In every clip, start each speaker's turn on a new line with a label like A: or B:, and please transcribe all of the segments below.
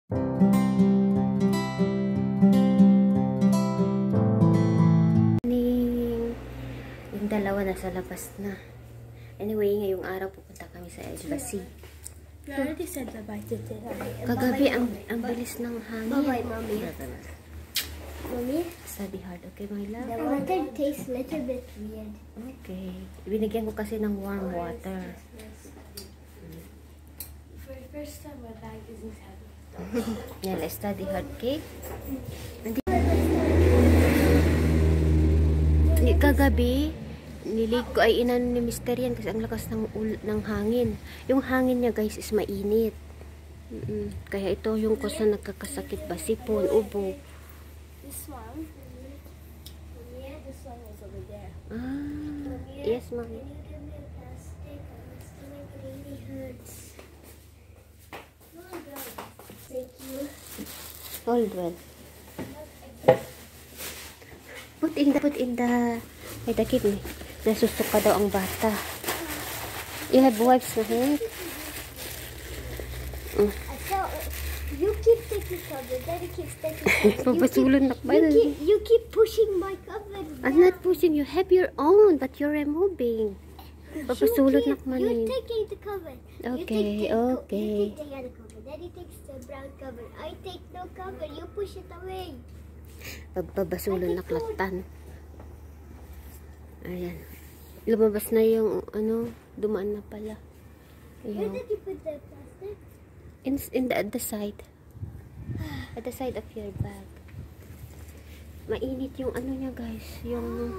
A: Yung dalawa nasa labas na. Anyway, ngayong araw pupunta kami sa embassy. Kagabi ang bilis ng hangin.
B: Bye-bye, Mommy. Mommy?
A: Study hard, okay, my love?
B: The water tastes a little bit weird.
A: Okay. Binigyan ko kasi ng warm water.
B: For the first time, my bag isn't heavy.
A: Yan, study hard, okay? Kagabi, nilig ko ay inano ni Mister yan kasi ang lakas ng hangin. Yung hangin niya, guys, is mainit. Kaya ito yung cause na nagkakasakit ba? Sipon, ubo.
B: This one? Yeah, this one is over there.
A: Yes, ma'am.
B: Can you give me a plastic? My stomach really hurts. Oh, God. Thank you.
A: Hold well. Put in the kidney. Nasusok ka daw ang bata. You have wipes na hand?
B: You keep taking cover. Daddy keeps taking cover.
A: Papasulon na ba?
B: You keep pushing my cover.
A: I'm not pushing. You have your own, but you're removing. Papasulot na man.
B: You're taking the cover.
A: Okay, okay.
B: You take the yellow cover. Daddy takes the brown cover. I take no cover. You push it away.
A: Pagpapasulon na klatan. Ayan. Lumabas na yung dumaan na pala.
B: Where did you put the plastic?
A: At the side. At the side of your bag. Mainit yung niya, guys. Yung...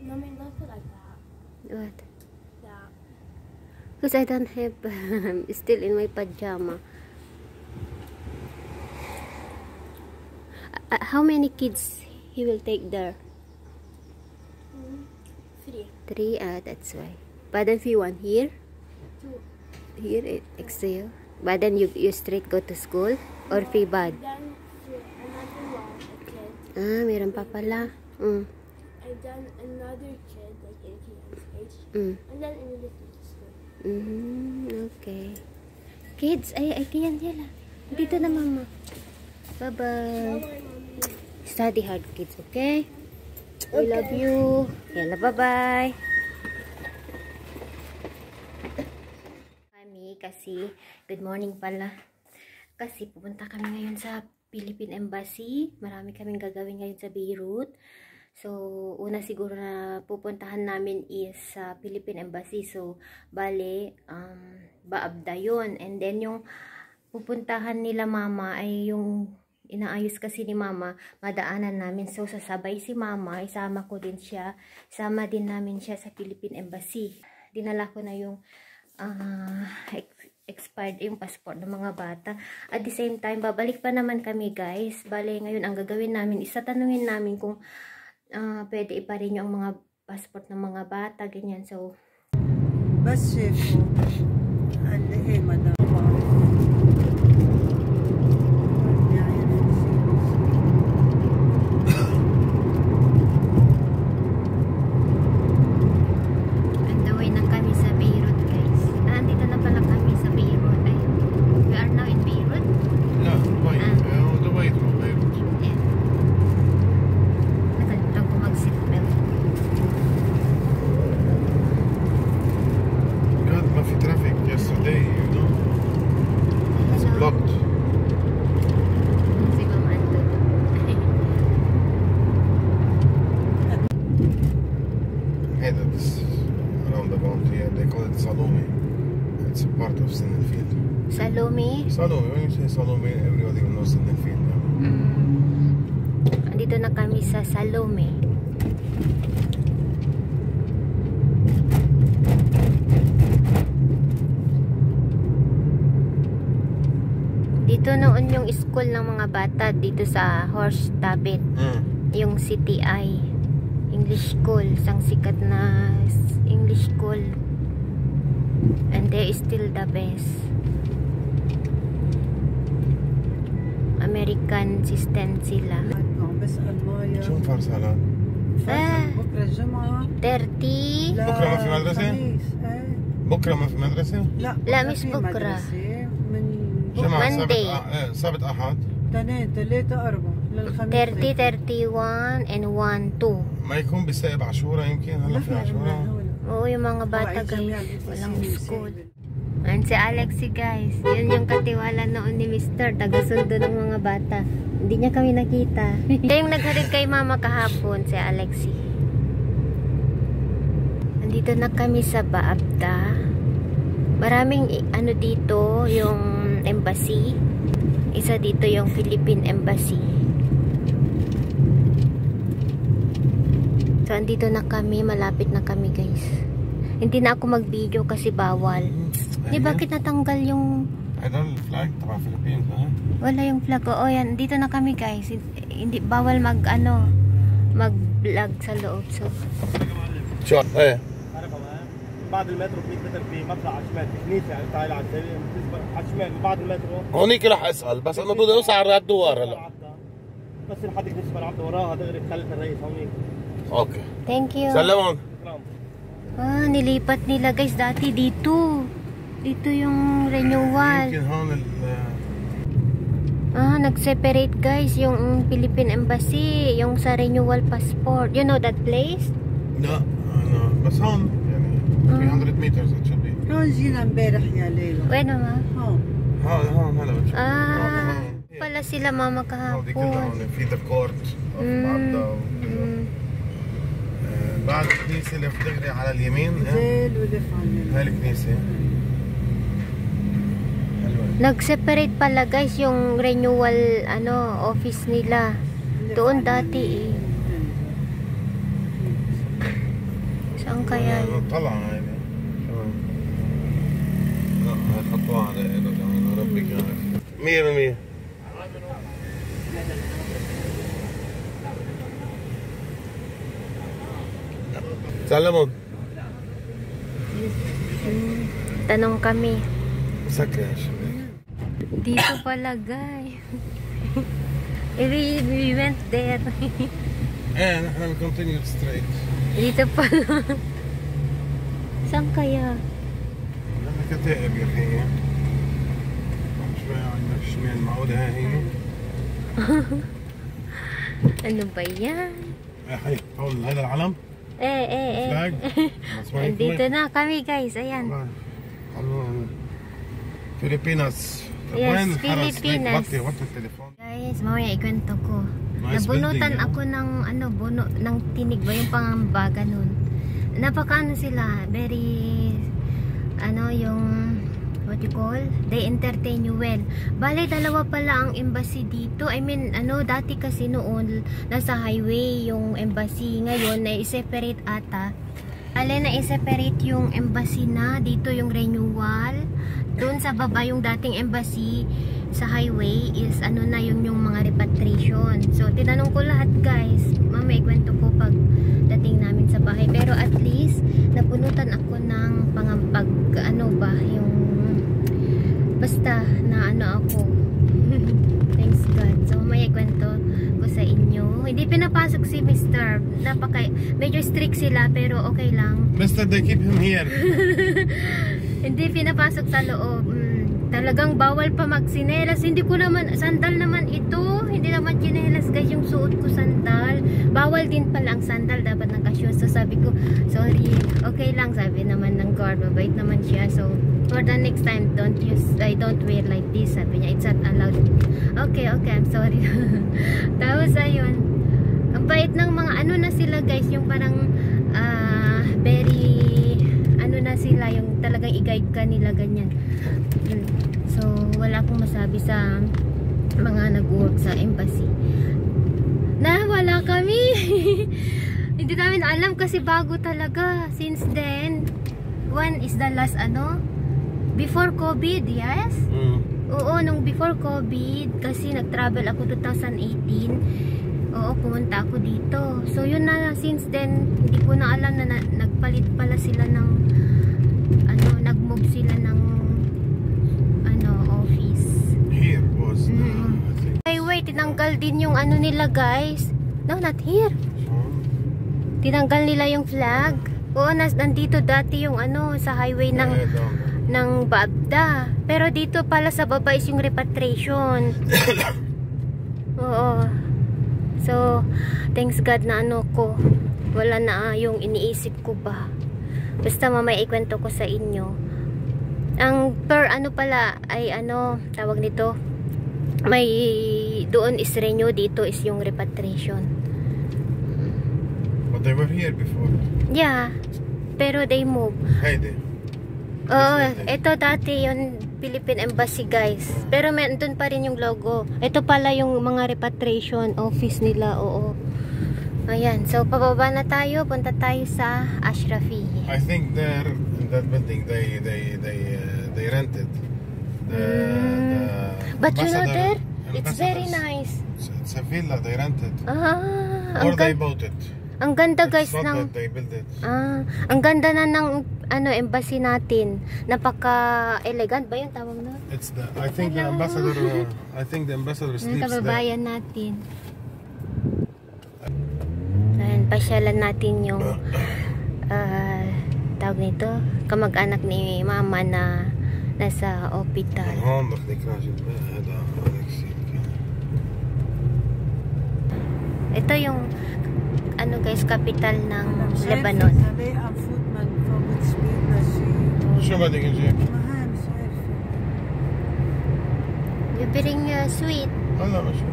B: Mommy, not put like that.
A: What?
B: That.
A: Because I don't have... still in my pajama. How many kids he will take there?
B: 3.
A: 3? That's why. But if you want here?
B: 2.
A: Here, extra. But then you straight go to school? Or fee bad?
B: Then another one, a kid.
A: Meron pa pala.
B: And then another kid, like 18 years age. And then another kid to school.
A: Okay. Kids, ay kiyan nila. Dito na, mama. Bye-bye.
B: Bye-bye, Mommy.
A: Study hard, kids, okay? We love you. Yala, bye-bye. Kasi, good morning pala. Kasi pupunta kami ngayon sa Philippine Embassy. Marami kaming gagawin ngayon sa Beirut. So, una siguro na pupuntahan namin is sa Philippine Embassy. So, bale, Baabda yun. And then, yung pupuntahan nila mama ay yung inaayos kasi ni mama, madaanan namin. So, sasabay si mama, isama ko din siya. Isama din namin siya sa Philippine Embassy. Dinala ko na yung expired yung passport ng mga bata. At the same time, babalik pa naman kami, guys. Bale, ngayon ang gagawin namin, tatanungin namin kung pwede iparin yung mga passport ng mga bata, ganyan. So,
C: بس شافوا قال لي ايه مدام
A: Salome?
D: Salome, when you say Salome, everybody knows in the field.
A: Andito na kami sa Salome. Dito noon yung school ng mga bata dito sa Horse Tabit. Yung CTI English School, isang sikat na English school. And they is still the best. American system sila.
D: شو مفرس هلا؟
C: بكره الجمعة
A: 30
D: بكره ما في مدرسة؟ بكره ما في مدرسه؟
A: لا مش
C: في
A: بكرة.
C: مدرسة من
D: جمعه
A: Monday.
D: سبت احد.
C: اثنين ثلاثة أربعة للخميس.
A: 30, 31, and 1, 2.
D: ما يكون بسبب عاشوراء يمكن هلا في عاشوراء.
A: Oo, yung mga bata guys, walang school. Ayan si Alexi guys. Yun yung katiwala noon ni Mr. Taga-sundo ng mga bata. Hindi niya kami nakita. Siya yung nagharid kay mama kahapon, si Alexi. Nandito na kami sa Baabda. Maraming ano dito, yung embassy. Isa dito yung Philippine Embassy. So, andito na kami. Malapit na kami, guys. Hindi na ako mag-video kasi bawal. Di bakit natanggal yung...
D: هذا الفلاج تبع الفلبين ها؟
A: Wala yung flag. Oo, yan. Dito na kami, guys. Hindi, bawal mag-vlog sa loob. So,
D: شو ايه
E: بعد المترو 100 متر في مطلع على الشمال في كنيسه يعني تعال على السريع على الشمال بعد المترو
D: هونيك راح اسال بس انا بدي اوصل على الدوار هلا.
E: بس لحد كنيسه العبد وراها دغري بخلف الرئيس هونيك.
D: اوكي
A: thank you.
D: سلمون.
A: Nilipat nila, guys. Dati dito. Dito yung renewal.
D: يمكن هون
A: Nag-separate, guys, yung Philippine Embassy, yung sa renewal passport. You know that place?
D: لا انا بس هون يعني 300 متر it should be.
C: هون جينا امبارح يا ليلى.
A: Bueno, ma?
C: هون.
D: هون هلا بتشوف.
A: Pala sila mama
D: هودي كلها
A: kahapon.
D: هون في ذا كورت بعبدا بعد الكنيسه اللي في دغري على اليمين
C: زيل ولف على
D: هاي الكنيسه.
A: Nag-separate pala, guys, yung renewal office nila. Doon dati eh. Saan kaya yun?
D: طلع هاي لا حطوها على ايده كمان ربي يعرف 100%. سلمون.
A: Tanong kami.
D: سكر يا شباب.
A: Dito pala, guys. We went there.
D: ايه نحن بنكونتينيو ستريت.
A: Dito pala. Saan kaya?
D: لما كتائب يا اخي. شوي عندك شمال معقولة هاي هي.
A: Ano ba yan?
D: يا اخي هون هذا العلم.
A: Eh. Andito na kami, guys. Ayan.
D: Pilipinas.
A: Yes, Pilipinas.
D: Wati التليفون.
A: Guys, mamaya ikwento ko.
D: Nice
A: Nabunutan
D: building,
A: ako ng buno ng tinig ba yung pangamba ganun. Napakaano sila, very yung what you call, they entertain you well. Bale, dalawa pala ang embassy dito. I mean, dati kasi noon nasa highway yung embassy, ngayon na i-separate ata. Bale, na i-separate yung embassy na dito yung renewal. Doon sa baba yung dating embassy sa highway is na yung mga repatriation. So tinanong ko lahat, guys. Mamaya ikwento ko pag dating namin sa bahay. Pero at least napunutan ako ng yung basta na ako. Thanks God. So mamaya ikwento ko sa inyo. Hindi pinapasok si Mr. Medyo strict sila pero okay lang.
D: Mister, they keep him here.
A: Hindi pinapasok sa loob. Talagang bawal pa magsinelas. Hindi ko naman, sandal naman ito. Hindi naman chinelas, guys, yung suot ko sandal. Bawal din pala ang sandal. Dapat naka-shoes. So sabi ko, sorry, okay lang. Sabi naman ng guard, mabait naman siya. So for the next time, don't wear like this. Sabi niya, it's not allowed. Okay, I'm sorry. Tapos ayun, ang bait ng mga na sila, guys, yung parang very na sila, yung talagang i-guide ka nila ganyan. So wala akong masabi sa mga nag-work sa embassy. Wala kami. Hindi namin alam kasi bago talaga. Since then, when is the last before COVID, yes? Oo, nung before COVID, kasi nag-travel ako 2018. Oo, pumunta ako dito. So yun na, since then hindi ko na alam na nagpalit pala sila ng nag-move sila ng office.
D: Here was
A: Wait, tinanggal din yung nila, guys. No, not here. Tinanggal nila yung flag. Oo, nandito dati yung ano, sa highway ng Babda. Pero dito pala sa baba is yung repatriation. Oo. So, thanks God na ano ko. Wala na yung iniisip ko ba. Basta mamaya ikwento ko sa inyo. Ang per ano pala ay ano, tawag nito. May doon is renew, dito is yung repatriation.
D: But they were here before.
A: Yeah. Pero they move.
D: Haydi.
A: Oo, ito dati yung Philippine Embassy guys. Pero doon pa rin yung logo. Ito pala yung mga repatriation office nila, oo. Ayan, so pababa na tayo. Punta tayo sa Ashrafi.
D: I think there in that building they rented.
A: But you know there, it's very nice.
D: It's a villa they rented.
A: Ah,
D: Or they bought it.
A: ang ganda guys
D: It's not
A: ng
D: that they built it.
A: ang ganda na ng ano embassy natin. Napaka-elegant ba 'yung tawag na?
D: It's the I think the ambassador
A: Yung
D: sleeps there.
A: kababayan natin. Ayan, pasyalan natin yung tawag nito, kamag-anak ni mama na nasa ospital. Ito yung ano guys, capital ng Lebanon.
D: شو بدك نجيب؟
A: You bring sweet.
D: هلا ماشي.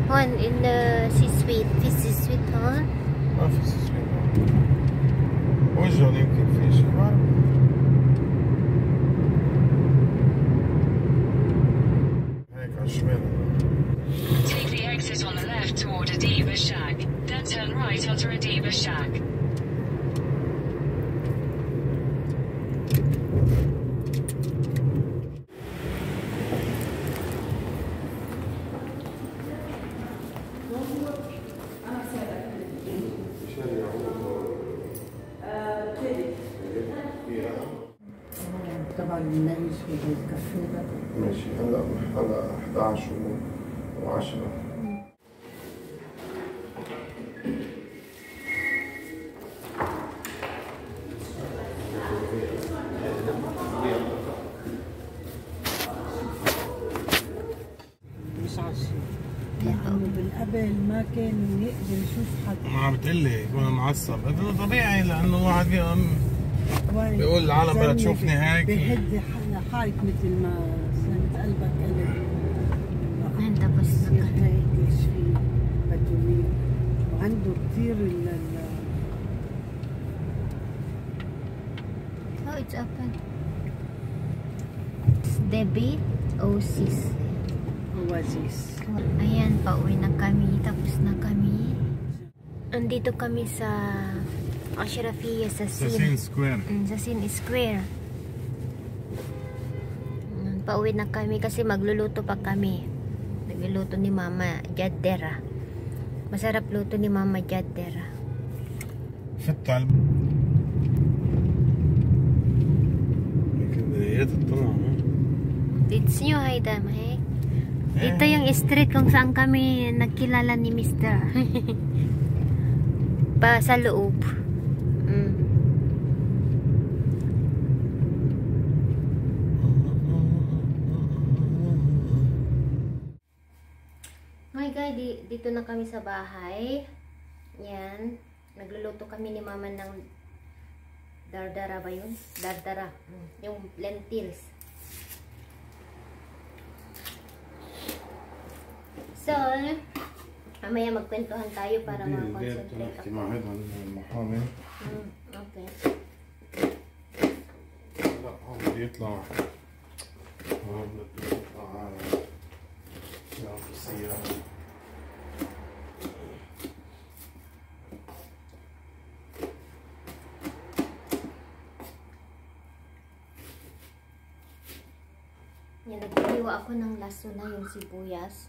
A: One in the sweet. This is sweet, huh?
D: ما في سويت. وجهه يمكن في شيء. هيك على الشمال.
F: Take the exit on the left toward Adiba Shack, then turn right onto Adiba Shack.
C: طبعا بنعيش في الكافيه ده.
D: ماشي هلا 11 و10.
C: لأنه بالقبل ما كان يقدر يشوف حدا.
D: ما عم بتقلي يكون معصب، هذا طبيعي لانه واحد بيقول العالم بدها تشوفني هيك.
C: بيهدي حالك مثل ما صارت قلبك قلب.
A: Ganda pa
C: يصير هيك شيء بده مين. وعنده كثير
A: Oh, it's open. Debbie Oasis.
C: Oasis.
A: Ayan, pauwi na kami. Tapos na kami. Andito kami sa Ashrafiya sa
D: Sassin Square.
A: Sa Sin Square. Pauwi na kami kasi magluluto pa kami. Nagluluto ni Mama Jaddera. Masarap luto ni Mama Jaddera.
D: فتح
A: It's new, Haida, mahek. Ito yung street kung saan kami nagkilala ni Mr. Pa sa loob. My God, dito na kami sa bahay. Yan. Nagluluto kami ni Mama ng dardara ba yun? Dardara. Yung lentils. So, mamaya magkwentuhan tayo para makakonsentrate ako. Okay.
D: لا هون بده يطلع هون بده يطلع على السيارة.
A: Yan, naghiwa ako ng laso na yung sibuyas.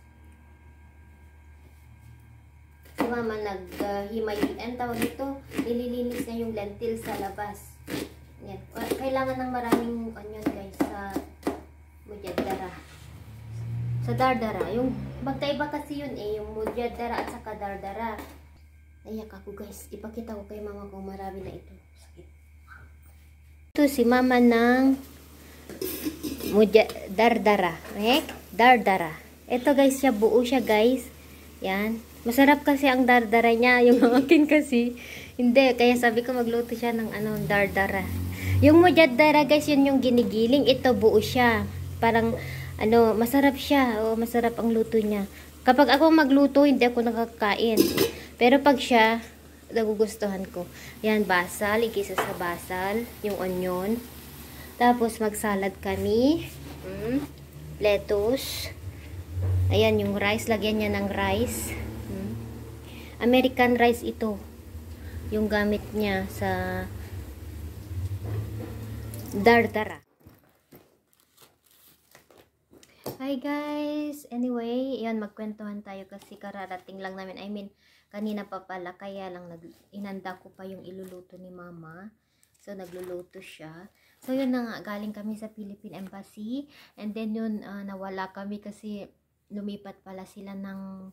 A: Si Mama naghimay, ang tawag ito, nililinis niya yung lentil sa labas. Yan. Kailangan ng maraming onion guys sa mujaddara. Sa dardara. Yung magkaiba kasi yun yung mujaddara at saka dardara. Naiyak ako guys. Ipakita ko kay mama kung marami na ito. Sakit. Ito si mama ng dardara. Dardara. Ito guys, buo siya guys. Yan. Masarap kasi ang dardara niya. Yung akin kasi, hindi. Kaya sabi ko magluto siya ng dardara. Yung mujadara guys, yun yung ginigiling. Ito buo siya. Parang, masarap siya. O, masarap ang luto niya. Kapag ako magluto, hindi ako nakakain. Pero pag siya, nagugustuhan ko. Yan, basal. Igisa sa basal. Yung onion. Tapos, magsalad kami. Lettuce. Ayan, yung rice. Lagyan niya ng rice. American rice ito. Yung gamit niya sa dardara. Hi guys! Anyway, yan, magkwentuhan tayo kasi kararating lang namin. I mean, kanina pa pala, kaya lang inanda ko pa yung iluluto ni mama. So, nagluluto siya. So, yun na nga, galing kami sa Philippine Embassy. And then yun, nawala kami kasi lumipat pala sila ng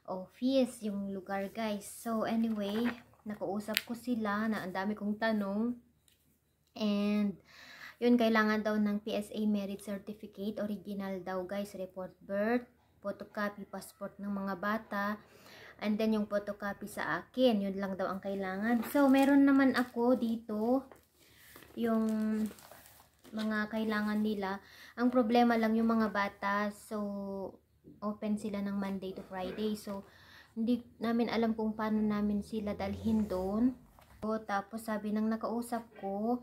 A: office, yung lugar guys. So, anyway, nakausap ko sila na ang dami kong tanong. And, yun, kailangan daw ng PSA Merit Certificate, original daw guys, report birth, photocopy, passport ng mga bata, and then yung photocopy sa akin, yun lang daw ang kailangan. So, meron naman ako dito, yung mga kailangan nila. Ang problema lang yung mga bata, so, open sila ng Monday to Friday. So, hindi namin alam kung paano namin sila dalhin doon. So, tapos sabi ng nakausap ko,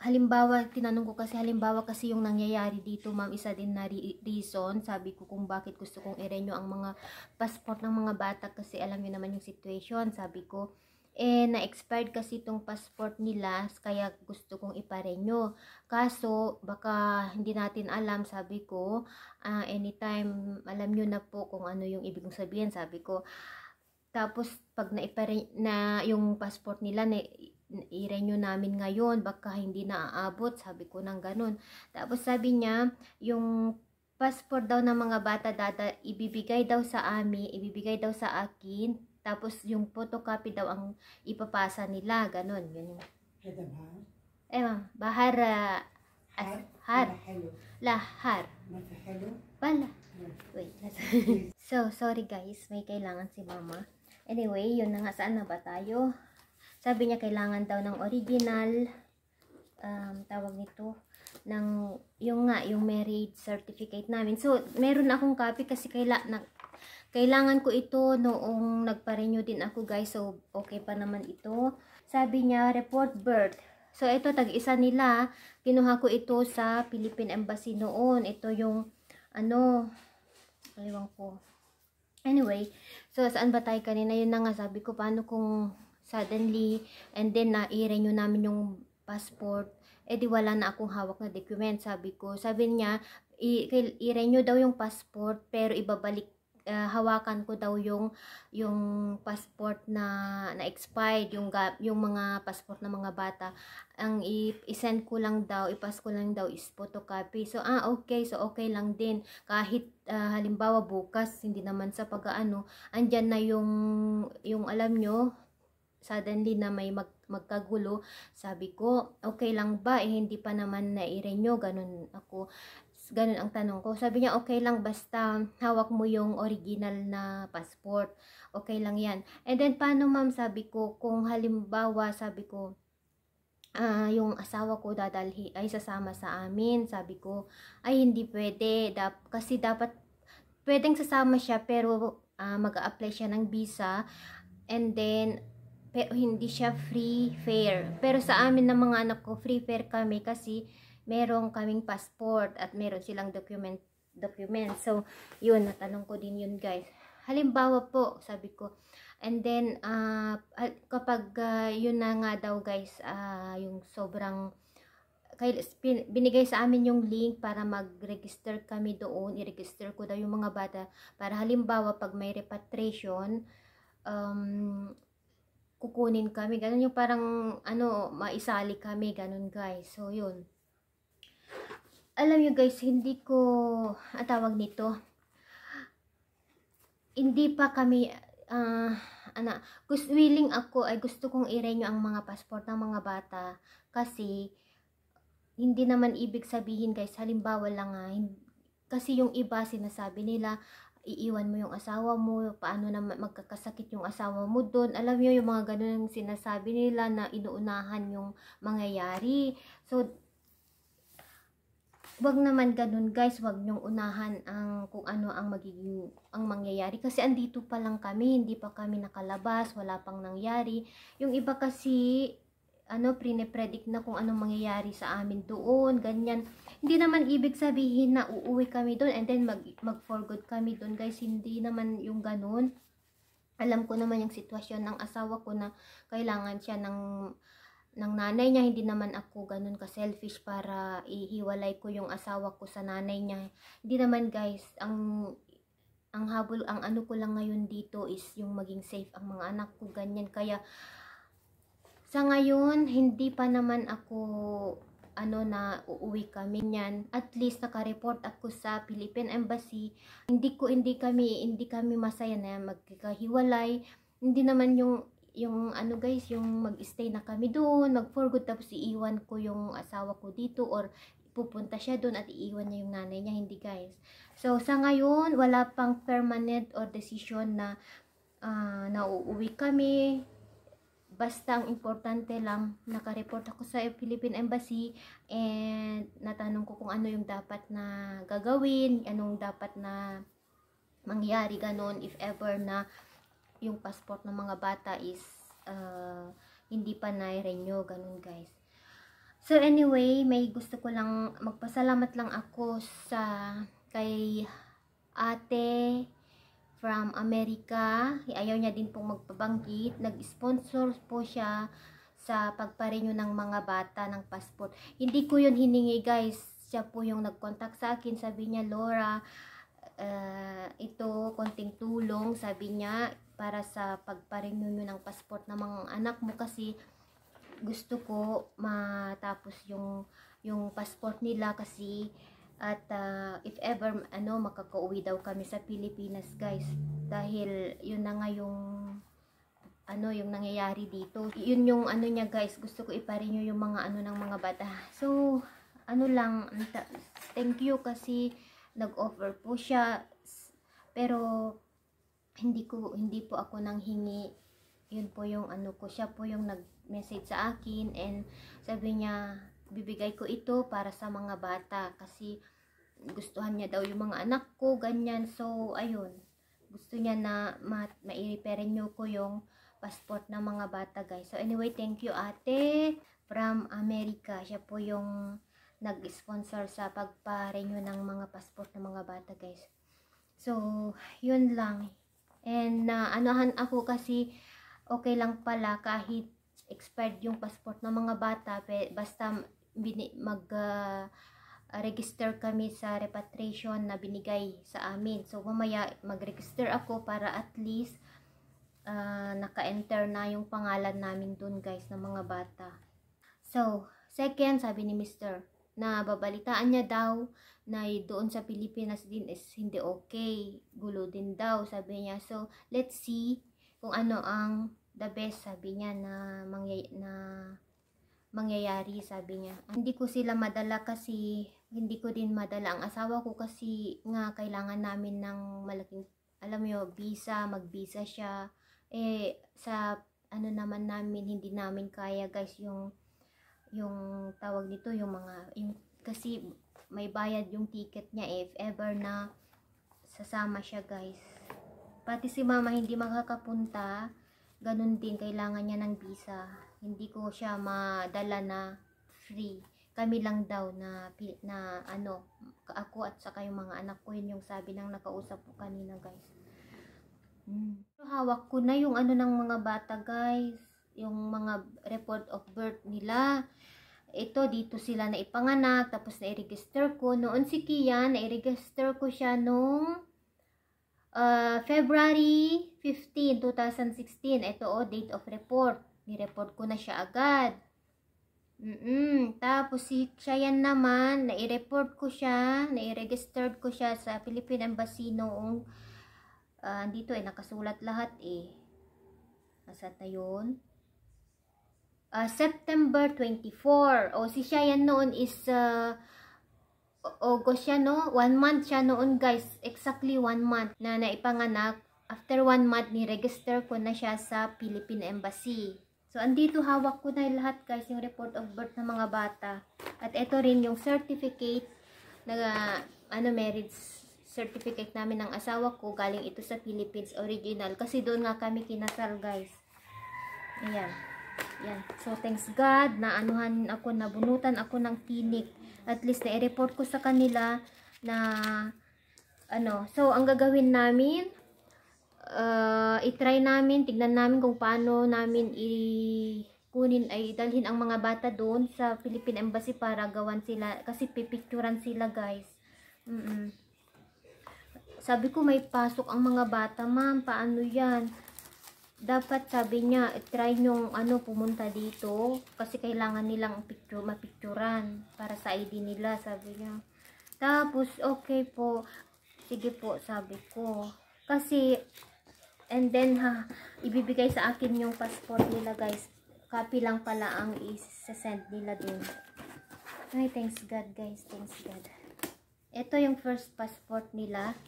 A: halimbawa, tinanong ko kasi, halimbawa kasi yung nangyayari dito, ma'am, isa din na reason, sabi ko kung bakit gusto kong i-renew ang mga passport ng mga bata kasi alam niyo naman yung situation, sabi ko, na-expired kasi itong passport nila, kaya gusto kong ipa-renew. Kaso, baka hindi natin alam, sabi ko, anytime, alam nyo na po kung ano yung ibig kong sabihin, sabi ko. Tapos, pag na yung passport nila, i-renew namin ngayon, baka hindi na aabot, sabi ko ng ganun. Tapos sabi niya, yung passport daw ng mga bata ibibigay daw sa amin, ibibigay daw sa akin, tapos yung photocopy daw ang ipapasa nila, ganun. Yun. Bahar, lahar. Bala. Wait. So, sorry guys, may kailangan si mama. Anyway, yun na nga, saan na ba tayo? Sabi niya kailangan daw ng original, tawag nito, yung marriage certificate namin. So, meron akong copy kasi kailangan ko ito noong nagpa-renew din ako guys. So, okay pa naman ito. Sabi niya, report birth. So, ito, tag-isa nila. Kinuha ko ito sa Philippine Embassy noon. Ito yung, kaliwang ko. Anyway, so, saan ba tayo kanina? Yun na nga, sabi ko, paano kung suddenly, and then i-renew namin yung passport, di wala na akong hawak na document, sabi ko. Sabi niya, i-renew daw yung passport, pero ibabalik, hawakan ko daw yung passport na expired, yung mga passport ng mga bata. Ang i-send ko lang daw, ipas ko lang daw is photocopy. So, okay. So, okay lang din. Kahit, halimbawa bukas, hindi naman sa pag-ano, andyan na yung alam nyo, suddenly na may magkagulo, sabi ko, okay lang ba? Hindi pa naman na-renew, ganun ang tanong ko. Sabi niya, okay lang, basta hawak mo yung original na passport. Okay lang yan. And then, paano ma'am, sabi ko, kung halimbawa, sabi ko, yung asawa ko dadalhi, ay sasama sa amin, sabi ko, ay hindi pwede, kasi dapat, pwedeng sasama siya, pero mag-a-apply siya ng visa, and then, pero hindi siya free fare. Pero sa amin ng mga anak ko, free fare kami kasi merong kaming passport at meron silang document. So, yun, natanong ko din yun guys. Halimbawa po, sabi ko. And then, kapag yun na nga daw guys, yung sobrang, binigay sa amin yung link para mag-register kami doon. I-register ko daw yung mga bata para halimbawa pag may repatriation, kukunin kami, ganun yung parang maisali kami, ganun guys. So yun, alam nyo guys, hindi ko tawag nito, hindi pa kami willing ako, ay gusto kong i-renew ang mga passport ng mga bata. Kasi, hindi naman ibig sabihin guys, halimbawa lang kasi yung iba sinasabi nila, iiwan mo yung asawa mo, paano na magkakasakit yung asawa mo doon. Alam niyo yung mga ganun yung sinasabi nila na inuunahan yung mangyayari. So, wag naman ganun guys, wag nyong unahan kung ano ang mangyayari. Kasi andito pa lang kami, hindi pa kami nakalabas, wala pang nangyari. Yung iba kasi, prine-predict na kung anong mangyayari sa amin doon, ganyan. Hindi naman ibig sabihin na uuwi kami doon and then mag-for good kami doon guys, hindi naman yung ganun. Alam ko naman yung sitwasyon ng asawa ko na kailangan siya ng nanay niya, hindi naman ako ganun ka-selfish para ihiwalay ko yung asawa ko sa nanay niya. Hindi naman guys, ang ano ko lang ngayon dito is yung maging safe ang mga anak ko, ganyan. Kaya sa ngayon, hindi pa naman ako na uuwi kami niyan. At least naka-report ako sa Philippine Embassy. Hindi kami masaya na magkakahiwalay. Hindi naman yung guys, yung mag-stay na kami doon, mag-for good, tapos iiwan ko yung asawa ko dito or pupunta siya doon at iiwan niya yung nanay niya. Hindi guys. So sa ngayon, wala pang permanent or decision na uuwi kami. Basta ang importante lang, naka-report ako sa Philippine Embassy and natanong ko kung ano yung dapat na gagawin, anong dapat na mangyari, ganun, if ever na yung passport ng mga bata is hindi pa na-renew, ganun guys. So anyway, may gusto ko lang, magpasalamat lang ako kay ate from America. Ayaw niya din pong magpabanggit. Nag-sponsor po siya sa pagpa-renew ng mga bata ng passport. Hindi ko yun hiningi guys. Siya po yung nag-contact sa akin. Sabi niya, Laura, ito, konting tulong. Sabi niya, para sa pagpa-renew nyo ng passport ng mga anak mo. Kasi gusto ko matapos yung passport nila kasi at if ever makakauwi daw kami sa Pilipinas guys, dahil yun na nga yung nangyayari dito. Yun yung niya guys, gusto ko ipa-renew yung mga ng mga bata. So thank you kasi nag-offer po siya, pero hindi po ako nang hingi. Yun po yung ko, siya po yung nag-message sa akin and sabi niya bibigay ko ito para sa mga bata kasi gustuhan niya daw yung mga anak ko, ganyan. So ayun, gusto niya na mai-renew ko yung passport ng mga bata guys. So anyway, thank you ate from America. Siya po yung nag-sponsor sa pagpa-renew ng mga passport ng mga bata guys. So yun lang. And anuhan ako kasi okay lang pala kahit expired yung passport ng mga bata, basta mag-register kami sa repatriation na binigay sa amin. So mamaya mag-register ako para at least naka-enter na yung pangalan namin dun guys ng mga bata. So second, sabi ni Mr. na babalitaan niya daw na doon sa Pilipinas din is hindi okay, gulo din daw, sabi niya. So let's see kung ano ang the best, sabi niya, na mangyayari, sabi niya. Hindi ko sila madala kasi hindi ko din madala ang asawa ko kasi nga kailangan namin ng malaking, alam mo, visa, mag-visa siya. Sa naman namin, hindi namin kaya guys yung tawag nito, kasi may bayad yung ticket niya if ever na sasama siya guys. Pati si mama hindi makakapunta, ganun din, kailangan niya ng visa. Hindi ko siya madala na free. Kami lang daw na ako at saka yung mga anak ko, yun yung sabi ng nakausap ko kanina guys. Hawak ko na yung ng mga bata guys, yung mga report of birth nila. Ito, dito sila na ipanganak, tapos na-register ko. Noon si Kian, na-register ko siya nung February 15, 2016. Ito date of report. Ni-report ko na siya agad. Tapos si Cheyenne naman, na-report ko siya, na-registered ko siya sa Philippine Embassy noong dito nakasulat lahat Asa na yun? September 24. O, si Cheyenne noon is August siya, no? 1 month siya noon, guys. Exactly 1 month na naipanganak. After 1 month, ni-register ko na siya sa Philippine Embassy. So, andito hawak ko na lahat, guys, yung report of birth ng mga bata. At ito rin yung certificate na, marriage certificate namin ng asawa ko. Galing ito sa Philippines, original. Kasi doon nga kami kinasal, guys. Ayan. Yan. So, thanks God, na nabunutan ako ng tinik. At least, na-report ko sa kanila na, so, ang gagawin namin, i-try namin, tignan namin kung paano namin dalhin ang mga bata doon sa Philippine Embassy para gawan sila, kasi pipicturan sila, guys. Sabi ko, may pasok ang mga bata, ma'am, paano yan? Dapat, sabi niya, try nyong pumunta dito kasi kailangan nilang mapicturan para sa ID nila, sabi niya. Tapos, okay po, sige po, sabi ko. Kasi, and then ibibigay sa akin yung passport nila, guys. Copy lang pala ang i-send nila dun. Ay, thanks God, guys, thanks God. Ito yung first passport nila.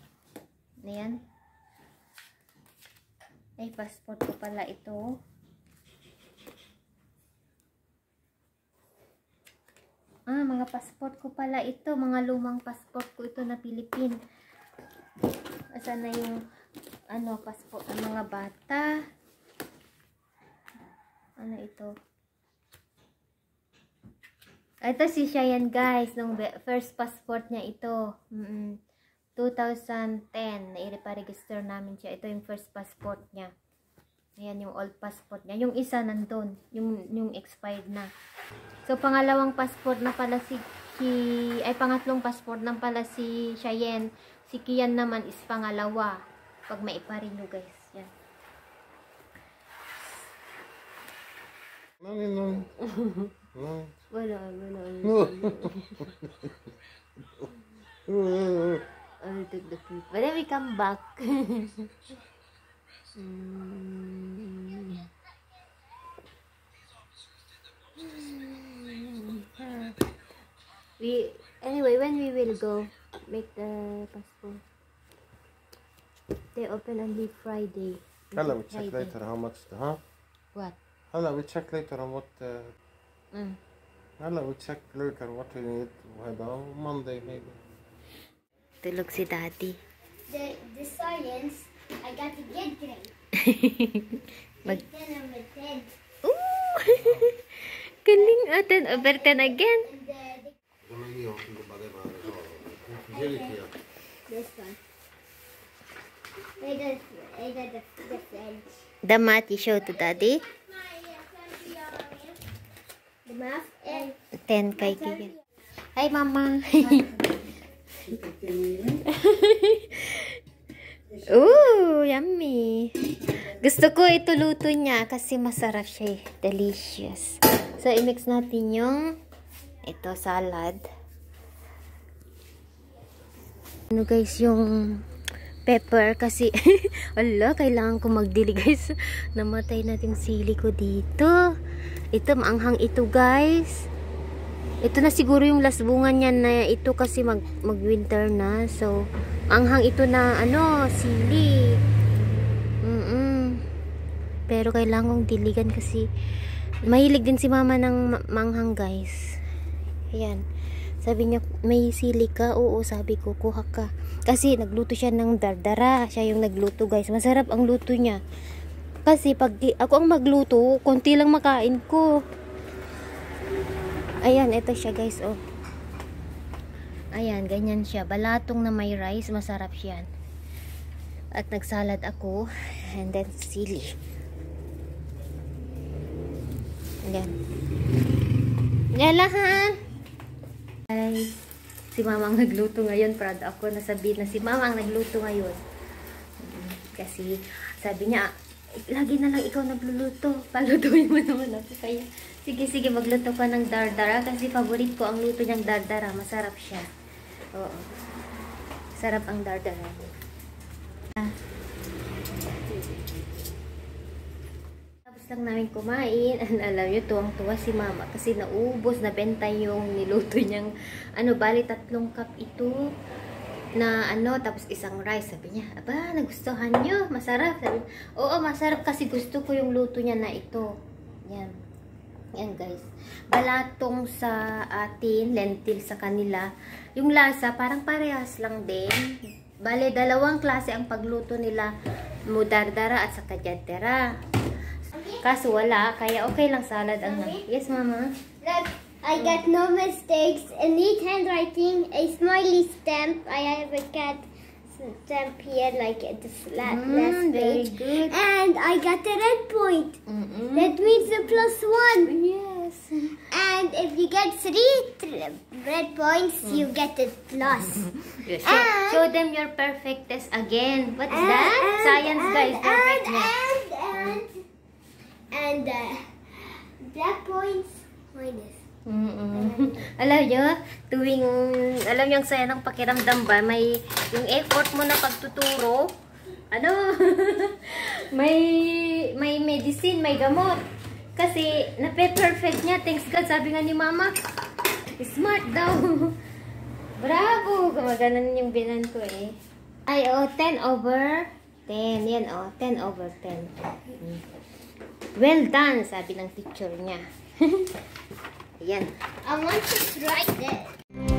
A: Ayan. Ay, passport ko pala ito. Mga passport ko pala ito. Mga lumang passport ko ito na Philippine. Asan na yung, passport ng mga bata? Ano ito? Ito si Cheyenne, guys. Nung first passport niya ito. 2010, nairepa-register namin siya. Ito yung first passport niya. Ayan yung old passport niya. Yung isa nandun, yung expired na. So, pangalawang passport na pala pangatlong passport na pala si Cheyenne. Si Kian naman is pangalawa. Pag maipa-renew, guys. Yan. Wala. But then we come back. Anyway, when we will go make the passport? They open only Friday.
E: Hello, we check later how much
A: What?
E: Hello, we check later on what Hello, we check later what we need. Monday maybe.
A: Tulog si Daddy.
B: The science, I got a good grade. 10 over 10.
A: Ooh! Galing, 10 over 10 again.
B: This one. I got the French.
A: The math you show to Daddy.
B: The math and
A: 10 kay Kian. Hi, Mama. Ooh, yummy. Gusto ko ito luto niya kasi masarap siya. Delicious. So, i-mix natin yung salad. Guys, yung pepper kasi wala, kailangan ko magdili, guys. Namatay natin sili ko dito. Ito, maanghang ito, guys. Ito na siguro yung last bunga niya na ito kasi mag-winter na. So, anghang ito na sili. Pero kailangan kong diligan kasi mahilig din si Mama ng manghang, guys. Ayan. Sabi niya, may sili ka? Oo, sabi ko, kuha ka. Kasi nagluto siya ng dardara. Siya yung nagluto, guys. Masarap ang luto niya. Kasi pag ako ang magluto, konti lang makain ko. Ayan, ito siya, guys, oh. Ayan, ganyan siya. Balatong na may rice, masarap siya. At nagsalad ako, and then sili. Ayan. Yalahan! Ay, si Mama ang nagluto ngayon. Proud ako na sabihin na si Mama ang nagluto ngayon. Kasi, sabi niya, lagi na lang ikaw nagluluto. Palutuin mo naman ako kaya. Sige, magluto ka ng dardara kasi favorite ko ang luto niyang dardara. Masarap siya. Oo. Sarap ang dardara. Kakatapos lang namin kumain. Alam nyo, tuwang-tuwa si mama kasi naubos, nabenta yung niluto niyang, bali 3 cup ito na tapos isang rice. Sabi niya, aba, nagustuhan nyo, masarap. Sabi niya, oo, masarap kasi gusto ko yung luto niya na ito. Yan. Yan guys. Balatong sa atin, lentil sa kanila. Yung lasa, parang parehas lang din. Bale, 2 klase ang pagluto nila. Mudardara at saka jadera. Kaso wala, kaya okay lang salad ang... Yes, mama?
B: Look, I got no mistakes. A neat handwriting, a smiley stamp. I have a cat stamp here, like at this last
A: very
B: page.
A: good.
B: And I got a red point. That means a +1.
A: Yes.
B: And if you get 3 red points, you get a plus.
A: Yes. Show them your perfect test again. What's that? Science, guys. Perfect test.
B: And black points minus.
A: Alam nyo, alam nyo ang saya ng pakiramdam ba? May, yung effort mo na pagtuturo, may medicine, may gamot. Kasi, nape-perfect niya. Thanks God, sabi nga ni mama, smart daw. Bravo! Gumaganan yung binan ko eh. Ay, 10 over 10. Yan, 10 over 10. Well done, sabi ng teacher niya. Ayan.
B: I want to try this.